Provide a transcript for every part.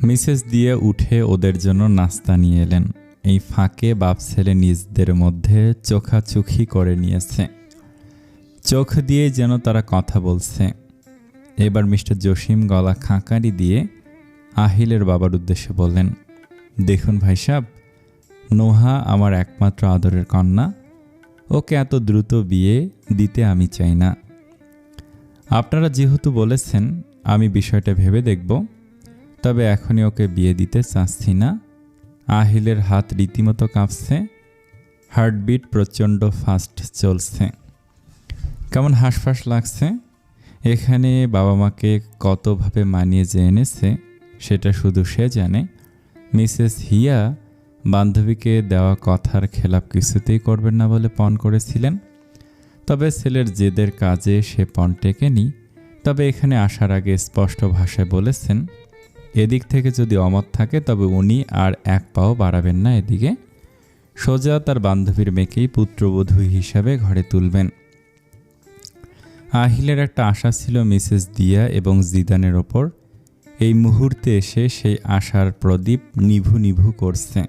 Mrs দিয়া উঠে ওদের জন্য নাস্তা নিয়ে এলেন। এই ফাঁকে বাপ ছেলে নিজেদের মধ্যে চোখাচোখি করে নিয়েছে। চোখ দিয়ে যেন তারা কথা বলছে। এবার মিস্টার জসিম গলা খাঁকারি দিয়ে আহিলের বাবার উদ্দেশ্যে বললেন, দেখুন ভাই সাহেব, নোহা আমার একমাত্র আদরের কন্যা। ওকে এত দ্রুত বিয়ে দিতে আমি চাই না। আপনারা যেহেতু বলেছেন, আমি বিষয়টা ভেবে দেখব, তবে এখনই ওকে বিয়ে দিতে চাচ্ছি না। আহিলের হাত রীতিমতো কাঁপছে, হার্টবিট প্রচণ্ড ফাস্ট চলছে। কেমন হাঁসফাঁস লাগছে। এখানে বাবা মাকে কতভাবে মানিয়ে যে এনেছে সেটা শুধু সে জানে। মিসেস হিয়া বান্ধবীকে দেওয়া কথার খেলাপ কিছুতেই করবেন না বলে পণ করেছিলেন, তবে ছেলের জেদের কাজে সে পণ টেকেনি। তবে এখানে আসার আগে স্পষ্ট ভাষায় বলেছেন, এদিক থেকে যদি অমত থাকে তবে উনি আর এক পাও বাড়াবেন না এদিকে। সোজা তার বান্ধবীর মেয়েকেই পুত্রবধূ হিসাবে ঘরে তুলবেন। আহিলের একটা আশা ছিল মিসেস দিয়া এবং জিদানের ওপর। এই মুহূর্তে এসে সেই আশার প্রদীপ নিভু নিভু করছে।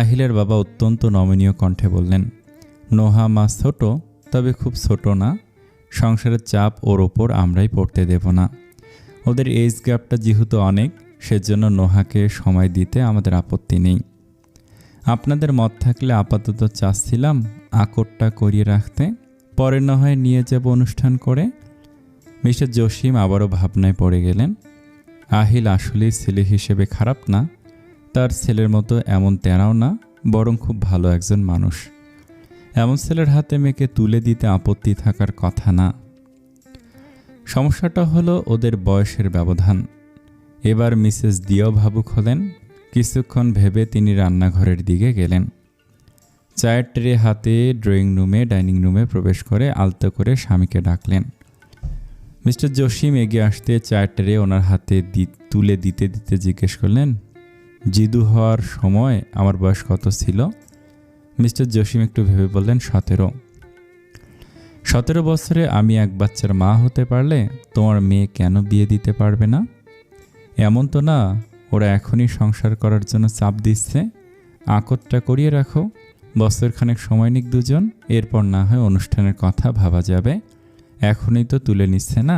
আহিলের বাবা অত্যন্ত নমনীয় কণ্ঠে বললেন, নোহা মা ছোট, তবে খুব ছোট না। সংসারের চাপ ওর ওপর আমরাই পড়তে দেব না। ওদের এজ গ্যাপটা যেহেতু অনেক, সেজন্য নোহাকে সময় দিতে আমাদের আপত্তি নেই। আপনাদের মত থাকলে আপাতত চাচ্ছিলাম আকটটা করিয়ে রাখতে, পরে না হয় নিয়ে যাব অনুষ্ঠান করে। মিস্টার জসিম আবারও ভাবনায় পড়ে গেলেন। আহিল আসলেই ছেলে হিসেবে খারাপ না, তার ছেলের মতো এমন তেরাও না, বরং খুব ভালো একজন মানুষ। এমন ছেলের হাতে মেয়েকে তুলে দিতে আপত্তি থাকার কথা না। সমস্যাটা হলো ওদের বয়সের ব্যবধান। এবার মিসেস দিয়াও ভাবুক হলেন। কিছুক্ষণ ভেবে তিনি রান্নাঘরের দিকে গেলেন। চায়ের ট্রে হাতে ডাইনিং রুমে প্রবেশ করে আলতো করে স্বামীকে ডাকলেন। মিস্টার জসিম এগিয়ে আসতে চায়ের ট্রে ওনার হাতে তুলে দিতে দিতে জিজ্ঞেস করলেন, জিদু হওয়ার সময় আমার বয়স কত ছিল? মিস্টার জসিম একটু ভেবে বললেন, 17। 17 বছরে আমি এক বাচ্চার মা হতে পারলে তোমার মেয়ে কেন বিয়ে দিতে পারবে না? এমন তো না ওরা এখনই সংসার করার জন্য চাপ দিচ্ছে। আকটটা করিয়ে রাখো, বছরখানেক সময় নিক দুজন, এরপর না হয় অনুষ্ঠানের কথা ভাবা যাবে। এখনই তো তুলে নিচ্ছে না,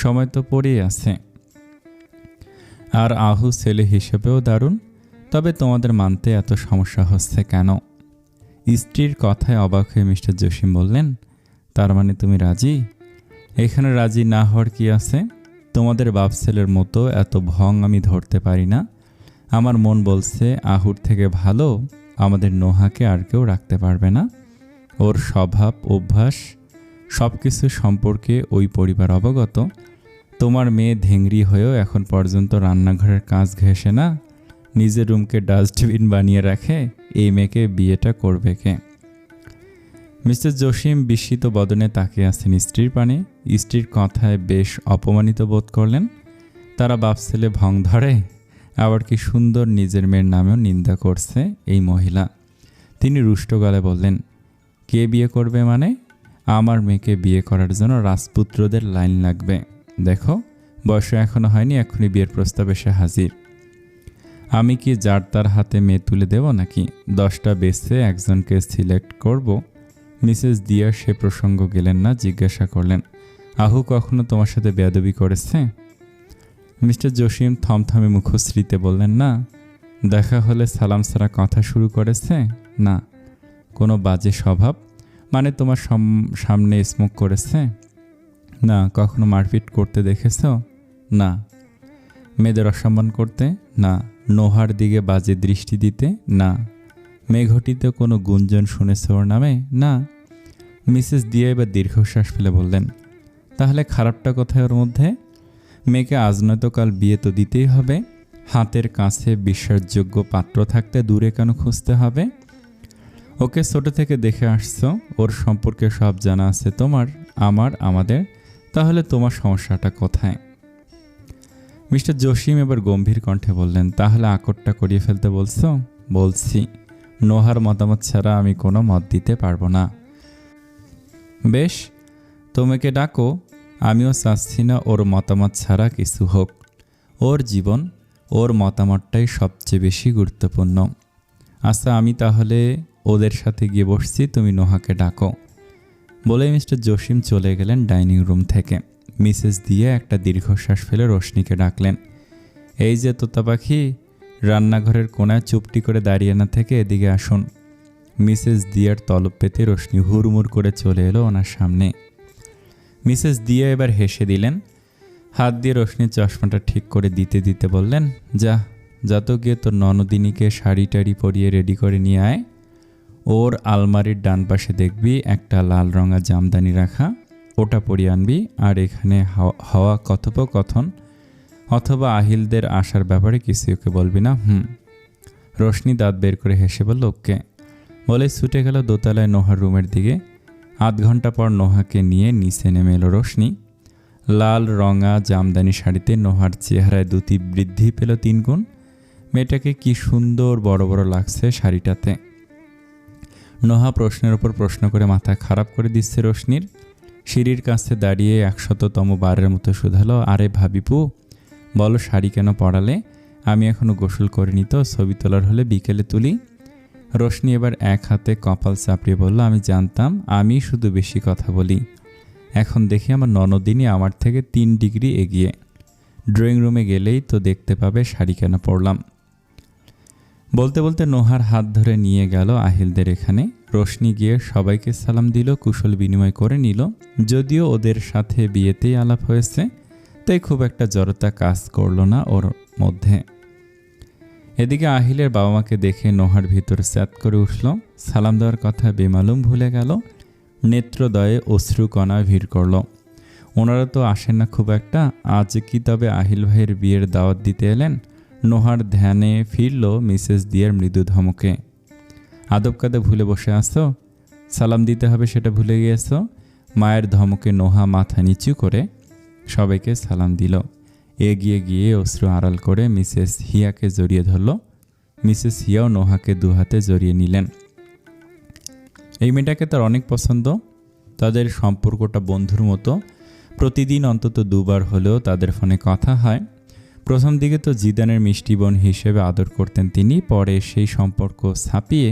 সময় তো পড়েই আছে। আর আহু ছেলে হিসেবেও দারুণ, তবে তোমাদের মানতে এত সমস্যা হচ্ছে কেন? স্ত্রীর কথায় অবাক হয়ে মিস্টার জসিম বললেন, তার মানে তুমি রাজি? এখানে রাজি না হওয়ার কি আছে? তোমাদের বাপ ছেলের মতো এত ভং আমি ধরতে পারি না। আমার মন বলছে আহুর থেকে ভালো আমাদের নোহাকে আর কেউ রাখতে পারবে না। ওর স্বভাব অভ্যাস সব কিছু সম্পর্কে ওই পরিবার অবগত। তোমার মেয়ে ধেংরি হয়েও এখন পর্যন্ত রান্নাঘরের কাজ ঘেঁষে না, নিজের রুমকে ডাস্টবিন বানিয়ে রাখে। এই মেয়েকে বিয়েটা করবে কে? মিস্টার জসিম বিস্মিত বদনে তাকিয়ে আছেন স্ত্রীর পানে। স্ত্রীর কথায় বেশ অপমানিত বোধ করলেন। তারা বাপ ছেলে ভং ধরে, আবার কি সুন্দর নিজের মেয়ের নামেও নিন্দা করছে এই মহিলা। তিনি রুষ্ট গলায় বললেন, কে বিয়ে করবে মানে? আমার মেয়েকে বিয়ে করার জন্য রাজপুত্রদের লাইন লাগবে। দেখো, বয়স এখনো হয়নি, এখনই বিয়ের প্রস্তাব এসে হাজির। আমি কি যার তার হাতে মেয়ে তুলে দেব নাকি? 10টা বেছে একজনকে সিলেক্ট করব? মিসেস দিয়া সে প্রসঙ্গ গেলেন না, জিজ্ঞাসা করলেন, আহু কখনো তোমার সাথে বেয়াদবি করেছে? মিস্টার জসিম থমথমে মুখশ্রীতে বললেন, না। দেখা হলে সালাম ছাড়া কথা শুরু করেছে? না। কোনো বাজে স্বভাব মানে তোমার সামনে স্মোক করেছে? না। কখনো মারপিট করতে দেখেছ? না। মেয়েদের অসম্মান করতে? না। নোহার দিকে বাজে দৃষ্টি দিতে? না। মেঘটিতে কোনো গুঞ্জন শুনেছে ওর নামে? না। মিসেস দিয়া এবার দীর্ঘশ্বাস ফেলে বললেন, তাহলে খারাপটা কোথায় ওর মধ্যে? মেয়েকে আজ নয়তো কাল বিয়ে তো দিতেই হবে। হাতের কাছে বিশ্বাসযোগ্য পাত্র থাকতে দূরে কেন খুঁজতে হবে? ওকে ছোট থেকে দেখে আসছো, ওর সম্পর্কে সব জানা আছে তোমার, আমার, আমাদের। তাহলে তোমার সমস্যাটা কোথায়? মিস্টার জসিম এবার গম্ভীর কণ্ঠে বললেন, তাহলে আকটটা করিয়ে ফেলতে বলছো? বলছি। নোহার মতামত ছাড়া আমি কোনো মত দিতে পারবো না। বেশ, তোমাকে ডাকো। আমিও চাচ্ছি না ওর মতামত ছাড়া কিছু হোক। ওর জীবন, ওর মতামতটাই সবচেয়ে বেশি গুরুত্বপূর্ণ। আচ্ছা, আমি তাহলে ওদের সাথে গিয়ে বসছি, তুমি নোহাকে ডাকো। বলে মিস্টার জসিম চলে গেলেন ডাইনিং রুম থেকে। মিসেস দিয়া একটা দীর্ঘশ্বাস ফেলে রোশনিকে ডাকলেন। এই যে তোতা পাখি, রান্নাঘরের কোণায় চুপটি করে দাঁড়িয়ে না থেকে এদিকে আসুন। মিসেস দিয়ার তলব পেতে রোশনি হুড়মুড় করে চলে এলো ওনার সামনে। মিসেস দিয়া এবার হেসে দিলেন। হাত দিয়ে রোশনির চশমাটা ঠিক করে দিতে দিতে বললেন, যা তো গিয়ে তোর ননদিনীকে শাড়ি টাড়ি পরিয়ে রেডি করে নিয়ে আয়। ওর আলমারির ডান পাশে দেখবি একটা লাল রঙা জামদানি রাখা, ওটা পরিয়ে আনবি। আর এখানে হওয়া কথোপকথন অথবা আহিলদের আসার ব্যাপারে কিছু ওকে বলবি না। রোশনি দাঁত বের করে হেসে বলল, ওকে। বলে ছুটে গেল দোতলায় নোহার রুমের দিকে। আধ ঘন্টা পর নোহাকে নিয়ে নিচে নেমে এলো রোশনি। লাল রঙা জামদানি শাড়িতে নোহার চেহারায় দুটি বৃদ্ধি পেল 3 গুণ। মেয়েটাকে কি সুন্দর বড় বড় লাগছে শাড়িটাতে। নোহা প্রশ্নের ওপর প্রশ্ন করে মাথা খারাপ করে দিচ্ছে রোশনির। সিঁড়ির কাছে দাঁড়িয়ে 100তম বারের মতো শুধালো, আরে ভাবিপু, বলো শাড়ি কেন পরালে? আমি এখনও গোসল করিনি তো, ছবি তোলার হলে বিকেলে তুলি। রোশনি এবার এক হাতে কপাল চাপড়িয়ে বলল, আমি জানতাম আমি শুধু বেশি কথা বলি। এখন দেখি আমার ননদিনী আমার থেকে 3 ডিগ্রি এগিয়ে। ড্রয়িং রুমে গেলেই তো দেখতে পাবে শাড়ি কেন পরলাম। বলতে বলতে নোহার হাত ধরে নিয়ে গেল আহিলদের এখানে। রোশনি গিয়ে সবাইকে সালাম দিল, কুশল বিনিময় করে নিল। যদিও ওদের সাথে বিয়েতেই আলাপ হয়েছে, তাই খুব একটা জড়তা কাজ করলো না ওর মধ্যে। এদিকে আহিলের বাবা মাকে দেখে নোহার ভিতর স্যাত করে উঠল। সালাম দেওয়ার কথা বেমালুম ভুলে গেল। নেত্রদয়ে অশ্রুকণা ভিড় করল। ওনারা তো আসেন না খুব একটা, আজ কি তবে আহিল ভাইয়ের বিয়ের দাওয়াত দিতে এলেন? নোহার ধ্যানে ফিরল মিসেস দিয়ার মৃদু ধমকে। আদব কাদে ভুলে বসে আসো, সালাম দিতে হবে সেটা ভুলে গিয়েছো। মায়ের ধমকে নোহা মাথা নিচু করে সবাইকে সালাম দিল। এগিয়ে গিয়ে অশ্রু আড়াল করে মিসেস হিয়াকে জড়িয়ে ধরল। মিসেস হিয়াও নোহাকে দুহাতে জড়িয়ে নিলেন। এই মেয়েটাকে তার অনেক পছন্দ। তাদের সম্পর্কটা বন্ধুর মতো। প্রতিদিন অন্তত 2 বার হলেও তাদের ফোনে কথা হয়। প্রথম দিকে তো জিদানের মিষ্টি বোন হিসেবে আদর করতেন তিনি, পরে সেই সম্পর্ক ছাপিয়ে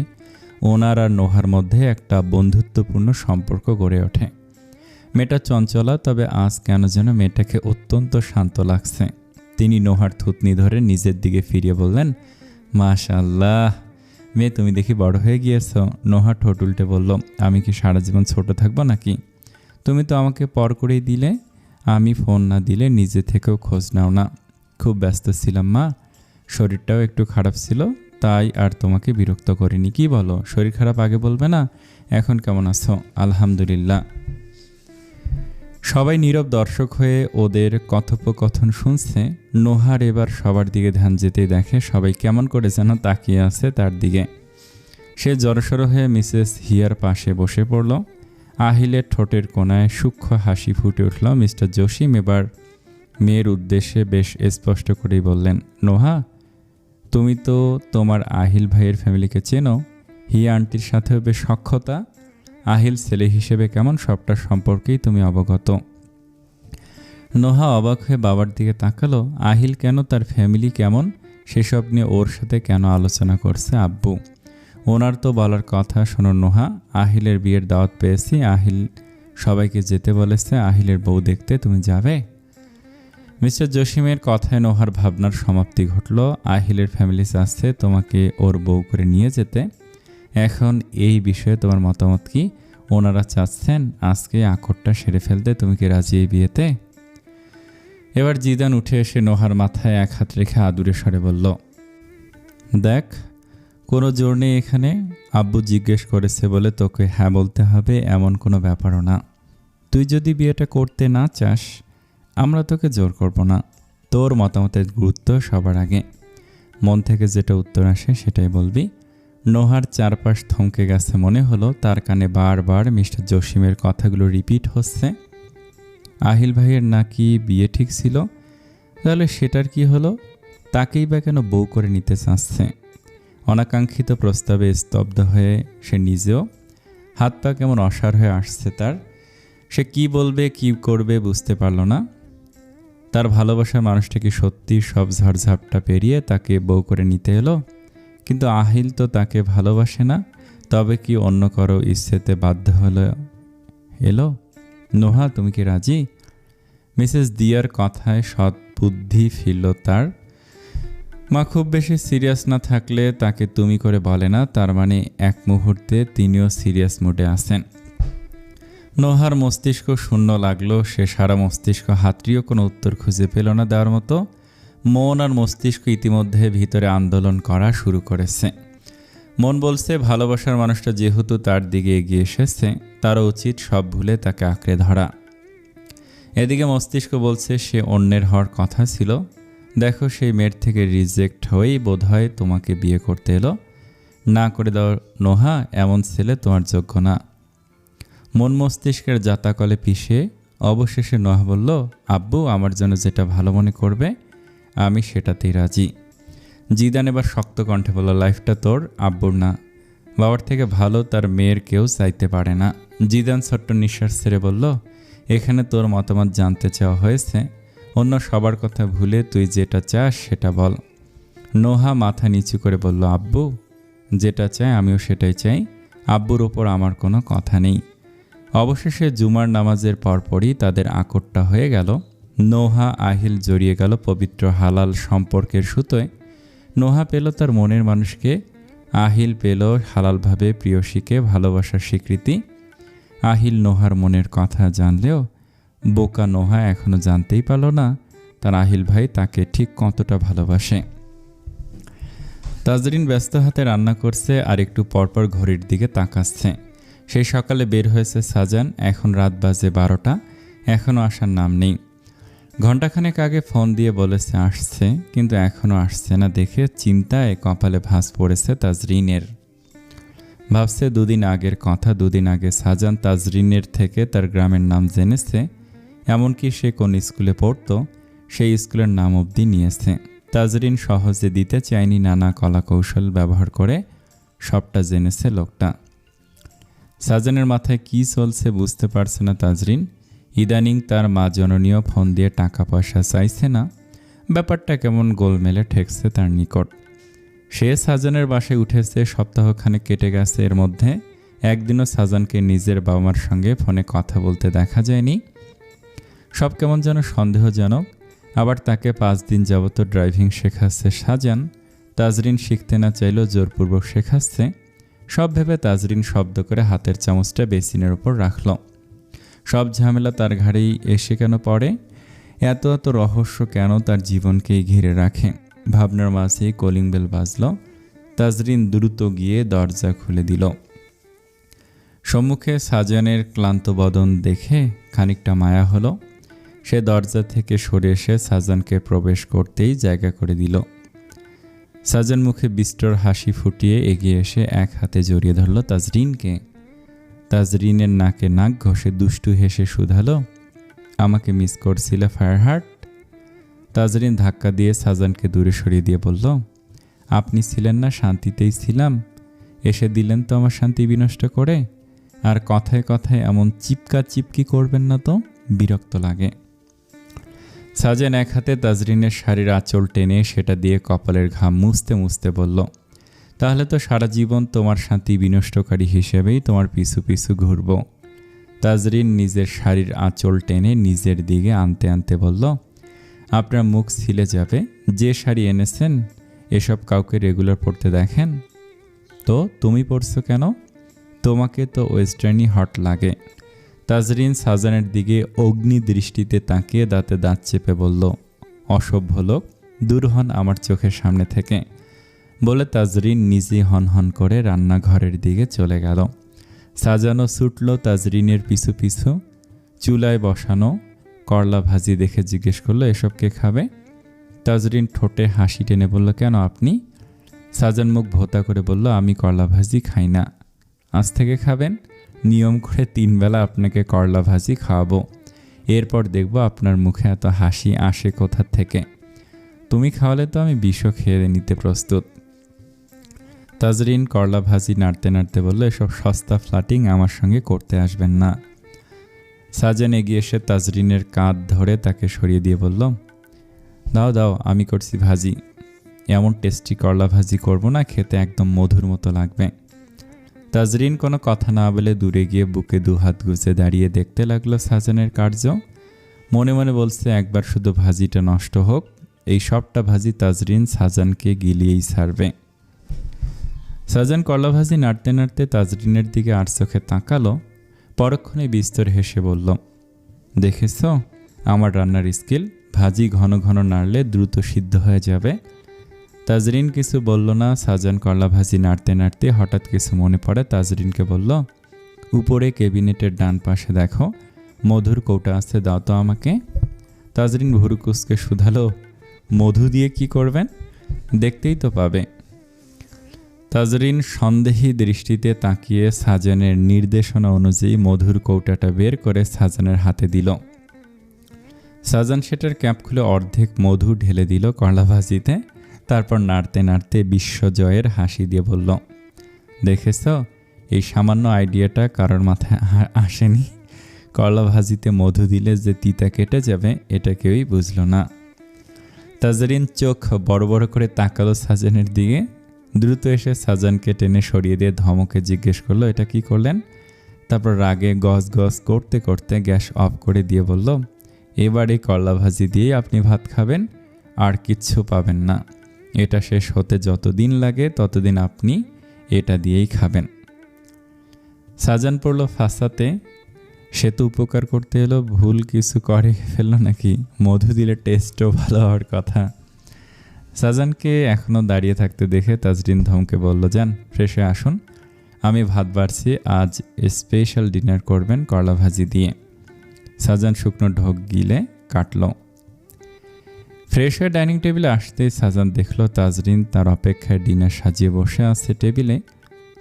ওনার আর নোহার মধ্যে একটা বন্ধুত্বপূর্ণ সম্পর্ক গড়ে ওঠে। মেয়েটা চঞ্চলা, তবে আজ কেন যেন মেয়েটাকে অত্যন্ত শান্ত লাগছে। তিনি নোহার থুতনি ধরে নিজের দিকে ফিরিয়ে বললেন, মাশাআল্লাহ, মেয়ে তুমি দেখি বড় হয়ে গিয়েছ। নোহা ঠোঁট উল্টে বলল, আমি কি সারা জীবন ছোট থাকবো নাকি? তুমি তো আমাকে পর করেই দিলে। আমি ফোন না দিলে নিজে থেকেও খোঁজ নাও না। খুব ব্যস্ত ছিলাম মা, শরীরটাও একটু খারাপ ছিল, তাই আর তোমাকে বিরক্ত করিনি। কি বলো, শরীর খারাপ আগে বলবে না? এখন কেমন আছো? আলহামদুলিল্লাহ। সবাই নীরব দর্শক হয়ে ওদের কথোপকথন শুনছে। নোহার এবার সবার দিকে ধ্যান যেতেই দেখে সবাই কেমন করে যেন তাকিয়ে আছে তার দিকে। সে জড়সড় হয়ে মিসেস হিয়ার পাশে বসে পড়ল। আহিলের ঠোঁটের কোণায় সূক্ষ্ম হাসি ফুটে উঠল। মিস্টার জসিম এবার মেয়ের উদ্দেশ্যে বেশ স্পষ্ট করেই বললেন, নোহা, তুমি তো তোমার আহিল ভাইয়ের ফ্যামিলিকে চেনো। হিয়া আন্টির সাথেও বেশ সখ্যতা। আহিল ছেলে হিসেবে কেমন সবটা সম্পর্কেই তুমি অবগত। নোহা অবাক হয়ে বাবার দিকে তাকালো। আহিল কেন, তার ফ্যামিলি কেমন, সেসব নিয়ে ওর সাথে কেন আলোচনা করছে আব্বু? ওনার তো বলার কথা। শোনো নোহা, আহিলের বিয়ের দাওয়াত পেয়েছি। আহিল সবাইকে যেতে বলেছে। আহিলের বউ দেখতে তুমি যাবে? মিস্টার জসিমের কথায় নোহার ভাবনার সমাপ্তি ঘটল। আহিলের ফ্যামিলি চাচ্ছে তোমাকে ওর বউ করে নিয়ে যেতে। এখন এই বিষয়ে তোমার মতামত কি? ওনারা চাচ্ছেন আজকে আকরটা সেরে ফেলতে। তুমি কি রাজি এই বিয়েতে? এবার জিদান উঠে এসে নোহার মাথায় এক হাত রেখে আদুরে স্বরে বলল, দেখ, কোনো জোর নেই এখানে। আব্বু জিজ্ঞেস করেছে বলে তোকে হ্যাঁ বলতে হবে এমন কোনো ব্যাপারও না। তুই যদি বিয়েটা করতে না চাস, আমরা তোকে জোর করব না। তোর মতামতের গুরুত্ব সবার আগে। মন থেকে যেটা উত্তর আসে সেটাই বলবি। নোহার চারপাশ থমকে গেছে। মনে হলো তার কানে বারবার মিস্টার জসিমের কথাগুলো রিপিট হচ্ছে। আহিল ভাইয়ের নাকি বিয়ে ঠিক ছিল, তাহলে সেটার কি হলো? তাকেই বা কেন বউ করে নিতে চাচ্ছে? অনাকাঙ্ক্ষিত প্রস্তাবে স্তব্ধ হয়ে সে নিজেও। হাত পা কেমন অসাড় হয়ে আসছে তার। সে কি বলবে কি করবে বুঝতে পারল না। তার ভালোবাসার মানুষটা কি সত্যি সব ঝড়ঝাপটা পেরিয়ে তাকে বউ করে নিতে এলো? কিন্তু আহিল তো তাকে ভালোবাসে না। তবে কি অন্য কারো ইচ্ছেতে বাধ্য হলো এলো? নোহা, তুমি কি রাজি? মিসেস দিয়ার কথায় সৎ বুদ্ধি ফিরল তার। মা খুব বেশি সিরিয়াস না থাকলে তাকে তুমি করে বলে না, তার মানে এক মুহূর্তে তিনিও সিরিয়াস মুডে আছেন। নোহার মস্তিষ্ক শূন্য লাগলো। সে সারা মস্তিষ্ক হাতড়িও কোনো উত্তর খুঁজে পেল না দেওয়ার মতো। মন আর মস্তিষ্ক ইতিমধ্যে ভিতরে আন্দোলন করা শুরু করেছে। মন বলছে ভালোবাসার মানুষটা যেহেতু তার দিকে এগিয়ে এসেছে, তারও উচিত সব ভুলে তাকে আঁকড়ে ধরা। এদিকে মস্তিষ্ক বলছে সে অন্যের হওয়ার কথা ছিল। দেখো, সেই মেয়ের থেকে রিজেক্ট হয়েই বোধহয় তোমাকে বিয়ে করতে এলো। না করে দাও নোহা, এমন ছেলে তোমার যোগ্য না। মন মস্তিষ্কের জাতাকলে পিষে অবশেষে নোহা বলল, আব্বু আমার জন্য যেটা ভালো মনে করবে আমি সেটাতেই রাজি। জিদান এবার শক্ত কণ্ঠে বলল, লাইফটা তোর, আব্বুর না। বাবার থেকে ভালো তার মেয়ের কেউ চাইতে পারে না। জিদান ছোট্ট নিঃশ্বাস ছেড়ে বলল, এখানে তোর মতামত জানতে চাওয়া হয়েছে, অন্য সবার কথা ভুলে তুই যেটা চাস সেটা বল। নোহা মাথা নিচু করে বলল, আব্বু যেটা চাই আমিও সেটাই চাই, আব্বুর ওপর আমার কোনো কথা নেই। অবশেষে জুমার নামাজের পরপরই তাদের আকটটা হয়ে গেল। নোহা আহিল জড়িয়ে গেল পবিত্র হালাল সম্পর্কের সুতোয়। নোহা পেল তার মনের মানুষকে, আহিল পেল হালালভাবে প্রিয়সীকে ভালোবাসার স্বীকৃতি। আহিল নোহার মনের কথা জানলেও বোকা নোহা এখনও জানতেই পারল না তার আহিল ভাই তাকে ঠিক কতটা ভালোবাসে। তাজরিন ব্যস্ত হাতে রান্না করছে আর একটু পরপর ঘড়ির দিকে তাকাচ্ছে। সেই সকালে বের হয়েছে সাজান, এখন রাত বাজে 12টা, এখনও আসার নাম নেই। ঘণ্টাখানেক আগে ফোন দিয়ে বলেছে আসছে, কিন্তু এখনও আসছে না দেখে চিন্তায় কপালে ভাঁজ পড়েছে তাজরিনের। ভাবছে দুদিন আগের কথা, দুদিন আগে সাজান তাজরিনের থেকে তার গ্রামের নাম জেনেছে, এমনকি সে কোন স্কুলে পড়তো সেই স্কুলের নাম অবধি নিয়েছে। তাজরিন সহজে দিতে চায়নি, নানা কলাকৌশল ব্যবহার করে সবটা জেনেছে লোকটা। সাজানের মাথায় কি চলছে বুঝতে পারছে না তাজরিন। ইদানিং তার মা জননীয় ফোন দিয়ে টাকা পয়সা চাইছে না, ব্যাপারটা কেমন গোলমেলে ঠেকছে তার নিকট। সে সাজানের বাসায় উঠেছে, সপ্তাহখানেক কেটে গেছে। এর মধ্যে একদিনও সাজানকে নিজের বাবা মার সঙ্গে ফোনে কথা বলতে দেখা যায়নি। সব কেমন যেন সন্দেহজনক। আবার তাকে 5 দিন যাবত ড্রাইভিং শেখাচ্ছে সাজান। তাজরিন শিখতে না চাইলেও জোরপূর্বক শেখাচ্ছে। সব ভেবে তাজরিন শব্দ করে হাতের চামচটা বেসিনের ওপর রাখল। সব ঝামেলা তার ঘাড়েই এসে কেন পড়ে? এত এত রহস্য কেন তার জীবনকেই ঘিরে রাখে? ভাবনার মাঝেই কলিং বেল বাজল। তাজরিন দ্রুত গিয়ে দরজা খুলে দিল। সম্মুখে সাজানের ক্লান্ত বদন দেখে খানিকটা মায়া হলো। সে দরজা থেকে সরে এসে সাজানকে প্রবেশ করতেই জায়গা করে দিল। সাজান মুখে বিস্তর হাসি ফুটিয়ে এগিয়ে এসে এক হাতে জড়িয়ে ধরল তাজরিনকে। তাজরিনের নাকে নাক ঘষে দুষ্টু হেসে শুধালো, আমাকে মিস করছিলে ফায়ারহার্ট? তাজরিন ধাক্কা দিয়ে সাজানকে দূরে সরিয়ে দিয়ে বলল, আপনি ছিলেন না, শান্তিতেই ছিলাম, এসে দিলেন তো আমার শান্তি বিনষ্ট করে। আর কথায় কথায় এমন চিপকা চিপকি করবেন না তো, বিরক্ত লাগে। সাজান এক হাতে তাজরিনের শাড়ির আঁচল টেনে সেটা দিয়ে কপালের ঘাম মুছতে মুছতে বলল, তাহলে তো সারা জীবন তোমার শান্তি বিনষ্টকারী হিসেবেই তোমার পিছু পিছু ঘুরব। তাজরিন নিজের শাড়ির আঁচল টেনে নিজের দিকে আনতে আনতে বলল, আপনার মুখ ছিলে যাবে। যে শাড়ি এনেছেন এসব কাউকে রেগুলার পরতে দেখেন? তো তুমি পরছো কেন? তোমাকে তো ওয়েস্টার্নই হট লাগে। তাজরিন সাজানের দিকে অগ্নি দৃষ্টিতে তাকিয়ে দাঁতে দাঁত চেপে বলল, অসভ্য লোক, দূর হন আমার চোখের সামনে থেকে। বলে তাজরিন নিজে হনহন করে রান্নাঘরের দিকে চলে গেল। সাজানো ছুটল তাজরিনের পিছু পিছু। চুলায় বসানো করলা ভাজি দেখে জিজ্ঞেস করলো, এসব কে খাবে? তাজরিন ঠোঁটে হাসি টেনে বলল, কেন আপনি? সাজান মুখ ভোতা করে বলল, আমি করলা ভাজি খাই না। আজ থেকে খাবেন। নিয়ম করে 3 বেলা আপনাকে করলা ভাজি খাওয়াবো। এরপর দেখব আপনার মুখে এত হাসি আসে কোথা থেকে। তুমি খাওয়ালে তো আমি বিষও খেয়ে নিতে প্রস্তুত। তাজরিন করলা ভাজি নাড়তে নাড়তে বলল, এসব সস্তা ফ্লাটিং আমার সঙ্গে করতে আসবেন না। সাজান এগিয়ে এসে তাজরিনের কাঁধ ধরে তাকে সরিয়ে দিয়ে বলল, দাও দাও, আমি করছি ভাজি। এমন টেস্টি করলা ভাজি করব না, খেতে একদম মধুর মতো লাগবে। তাজরিন কোনো কথা না বলে দূরে গিয়ে বুকে দুহাত গুজে দাঁড়িয়ে দেখতে লাগলো সাজানের কার্য। মনে মনে বলছে, একবার শুধু ভাজিটা নষ্ট হোক, এই সবটা ভাজি তাজরিন সাজানকে গিলিয়েই ছাড়বে। সাজান করলা ভাজি নাড়তে নাড়তে তাজরিনের দিকে আর চোখে তাকালো। পরক্ষণে বিস্তর হেসে বলল, দেখেছ আমার রান্নার স্কিল, ভাজি ঘন ঘন নাড়লে দ্রুত সিদ্ধ হয়ে যাবে। তাজরিন কিছু বলল না। সাজান করলা ভাজি নাড়তে নাড়তে হঠাৎ কিছু মনে পড়ে তাজরিনকে বলল, উপরে ক্যাবিনেটের ডান পাশে দেখো, মধুর কৌটা আছে, দাও তো আমাকে। তাজরিন ভুরু কুঁচকে শুধালো, মধু দিয়ে কি করবেন? দেখতেই তো পাবে। তাজরিন সন্দেহী দৃষ্টিতে তাকিয়ে সাজানের নির্দেশনা অনুযায়ী মধুর কৌটাটা বের করে সাজানের হাতে দিল। সাজান সেটার ক্যাপ খুলে অর্ধেক মধু ঢেলে দিল করলা ভাজিতে। তারপর নাড়তে নাড়তে বিশ্বজয়ের হাসি দিয়ে বলল, দেখেছ, এই সামান্য আইডিয়াটা কারোর মাথায় আসেনি। করলা ভাজিতে মধু দিলে যে তিতা কেটে যাবে এটা কেউই বুঝল না। তাজরিন চোখ বড় বড় করে তাকালো সাজানের দিকে। দ্রুত এসে সাজানকে টেনে সরিয়ে দিয়ে ধমকে জিজ্ঞেস করলো, এটা কি করলেন? তারপর রাগে গজ গজ করতে করতে গ্যাস অফ করে দিয়ে বলল, এবার এই করলা ভাজি দিয়েই আপনি ভাত খাবেন, আর কিচ্ছু পাবেন না। এটা শেষ হতে যতদিন লাগে ততদিন আপনি এটা দিয়েই খাবেন। সাজান পড়ল ফাঁসাতে। সে তো উপকার করতে এলো, ভুল কিছু করে ফেললো নাকি? মধু দিলে টেস্টও ভালো হওয়ার কথা। সাজানকে এখনও দাঁড়িয়ে থাকতে দেখে তাজরিন ধমকে বলল, যান ফ্রেশ হয়ে আসুন, আমি ভাত বাড়ছি, আজ স্পেশাল ডিনার করবেন করলা ভাজি দিয়ে। সাজান শুকনো ঢোক গিলে কাটল। ফ্রেশ হয়ে ডাইনিং টেবিলে আসতেই সাজান দেখল তাজরিন তার অপেক্ষায় ডিনার সাজিয়ে বসে আছে টেবিলে।